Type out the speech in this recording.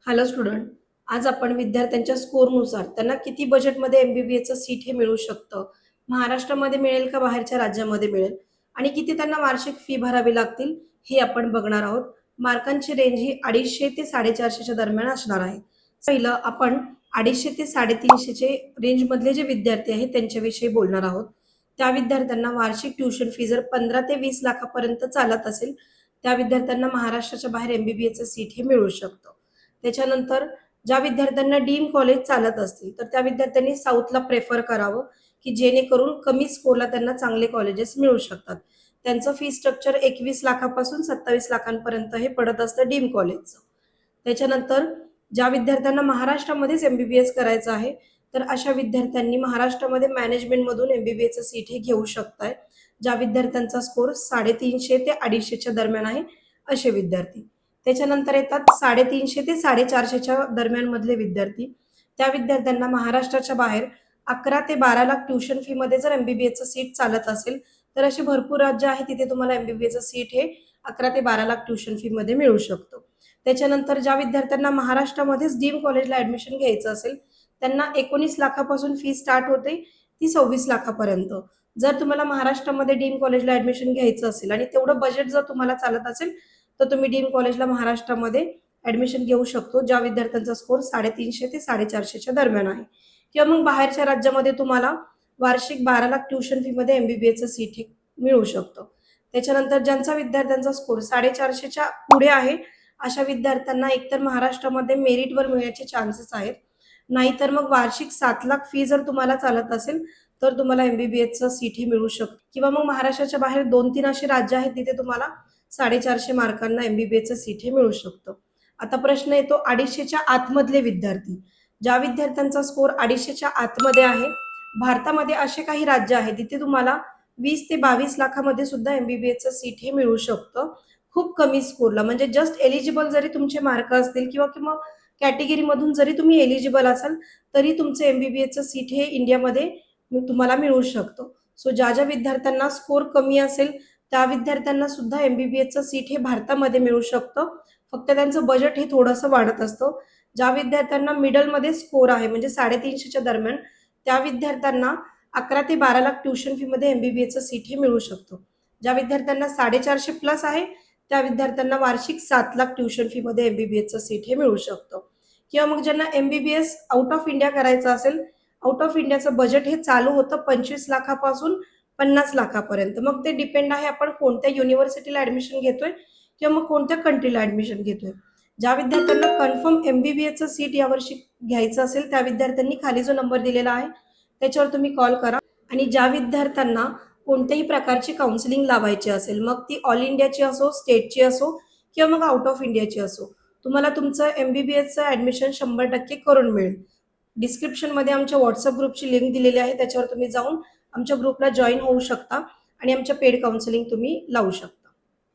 Hello student. आज आपण विद्यार्थ्यांच्या स्कोरनुसार त्यांना किती बजेटमध्ये एमबीबीएचं सीट हे मिळू शकतं, महाराष्ट्रामध्ये मिळेल का बाहेरच्या राज्यामध्ये मिळेल आणि किती त्यांना वार्षिक फी भरावी लागतील हे आपण बघणार आहोत. मार्कांची रेंज ही 250 ते 450च्या दरम्यान असणार आहे. पहिलं आपण 250 ते 350चे रेंजमधले जे विद्यार्थी आहेत त्यांच्याविषयी बोलणार आहोत. त्या विद्यार्थ्यांना वार्षिक ट्युशन फी जर 15 ते 20 लाखापर्यंत चालत असेल, त्या विद्यार्थ्यांना महाराष्ट्राच्या बाहेर एमबीबीएचं सीट हे मिळू शकतं. त्याच्यानंतर ज्या विद्यार्थ्यांना डीम कॉलेज चालत असतील तर त्या विद्यार्थ्यांनी साऊथला प्रेफर करावं, की जेणेकरून कमी स्कोरला त्यांना चांगले कॉलेजेस मिळू शकतात. त्यांचं फी स्ट्रक्चर 21 लाखापासून 27 लाखांपर्यंत हे पडत असतं डीम कॉलेजचं. त्याच्यानंतर ज्या विद्यार्थ्यांना महाराष्ट्रामध्येच एमबीबीएस करायचं आहे तर अशा विद्यार्थ्यांनी महाराष्ट्रामध्ये मॅनेजमेंटमधून एमबीबीएचं सीट हे घेऊ शकताय. ज्या विद्यार्थ्यांचा स्कोर 350 ते 250च्या दरम्यान आहे असे विद्यार्थी. त्याच्यानंतर येतात 350 ते 450च्या दरम्यान मधले विद्यार्थी. त्या विद्यार्थ्यांना महाराष्ट्राच्या बाहेर 11 ते 12 लाख ट्युशन फी मध्ये जर एमबीबीएचं सीट चालत असेल तर अशी भरपूर राज्य आहे तिथे तुम्हाला एमबीबीएचं सीट हे 11 ते 12 लाख ट्युशन फी मध्ये मिळू शकतं. त्याच्यानंतर ज्या विद्यार्थ्यांना महाराष्ट्रामध्येच डीम कॉलेजला ऍडमिशन घ्यायचं असेल त्यांना 19 लाखापासून फी स्टार्ट होते ती 26 लाखापर्यंत. जर तुम्हाला महाराष्ट्रामध्ये डीम कॉलेजला ऍडमिशन घ्यायचं असेल आणि तेवढं बजेट जर तुम्हाला चालत असेल तर तुम्ही डीम कॉलेजला महाराष्ट्रामध्ये ऍडमिशन घेऊ शकतो, ज्या विद्यार्थ्यांचा स्कोर 350 ते 450च्या दरम्यान आहे. किंवा मग बाहेरच्या राज्यामध्ये तुम्हाला वार्षिक 12 लाख ट्युशन फी मध्ये एमबीबीएचं सीट हे मिळू शकतं. त्याच्यानंतर ज्यांचा विद्यार्थ्यांचा स्कोर 450च्या पुढे आहे अशा विद्यार्थ्यांना एकतर महाराष्ट्रामध्ये मेरिटवर मिळण्याचे चान्सेस आहेत, नाहीतर मग वार्षिक 7 लाख फी जर तुम्हाला चालत असेल तर तुम्हाला एमबीबीएसचं सीट ही मिळू शकतं. किंवा मग महाराष्ट्राच्या बाहेर 2-3 असे राज्य आहेत तिथे तुम्हाला 450 मार्कांना एमबीबीएसचं सीट हे मिळू शकतं. आता प्रश्न येतो 250च्या आतमधले विद्यार्थी. ज्या विद्यार्थ्यांचा स्कोर 250च्या आतमध्ये आहे, भारतामध्ये असे काही राज्य आहेत तिथे तुम्हाला 20 ते 22 लाखामध्ये सुद्धा एमबीबीएसचं सीट हे मिळू शकतं. खूप कमी स्कोरला, म्हणजे जस्ट एलिजिबल जरी तुमचे मार्क असतील किंवा किंवा कॅटेगरीमधून जरी तुम्ही एलिजिबल असाल तरी तुमचं एमबीबीएसचं सीट हे इंडियामध्ये तुम्हाला मिळू शकतं. सो ज्या विद्यार्थ्यांना स्कोर कमी असेल त्या विद्यार्थ्यांना सुद्धा एमबीबीएसचं सीट हे भारतामध्ये मिळू शकतं. फक्त त्यांचं बजेट हे थोडंसं वाढत असतं. ज्या विद्यार्थ्यांना मिडलमध्ये स्कोर आहे म्हणजे 350च्या दरम्यान त्या विद्यार्थ्यांना 11 ते 12 लाख ट्युशन फी मध्ये एमबीबीएसचं सीट हे मिळू शकतं. ज्या विद्यार्थ्यांना 450 प्लस आहे त्या विद्यार्थ्यांना वार्षिक 7 लाख ट्युशन फी मध्ये एमबीबीएसचं सीट हे मिळू शकतं. किंवा मग ज्यांना एमबीबीएस आउट ऑफ इंडिया करायचं असेल, आउट ऑफ इंडियाचं बजेट हे चालू होतं 25 लाखापासून 50 लाखापर्यंत. मग ते डिपेंड आहे आपण कोणत्या युनिव्हर्सिटीला ऍडमिशन घेतोय किंवा मग कोणत्या कंट्रीला ऍडमिशन घेतोय. ज्या विद्यार्थ्यांना कन्फर्म एमबीबीएसचं सीट यावर्षी घ्यायचं असेल त्या विद्यार्थ्यांनी खाली जो नंबर दिलेला आहे त्याच्यावर तुम्ही कॉल करा. आणि ज्या विद्यार्थ्यांना कोणत्याही प्रकारची काउन्सिलिंग लावायची असेल, मग ती ऑल इंडियाची असो, स्टेटची असो किंवा मग आउट ऑफ इंडियाची असो, तुम्हाला तुमचं एमबीबीएसचं ऍडमिशन 100% करून मिळेल. डिस्क्रिप्शनमध्ये आमच्या व्हॉट्सअप ग्रुपची लिंक दिलेली आहे, त्याच्यावर तुम्ही जाऊन आमच्या ग्रुपला जॉईन होऊ शकता आणि आमच्या पेड काउन्सिलिंग तुम्ही लावू शकता.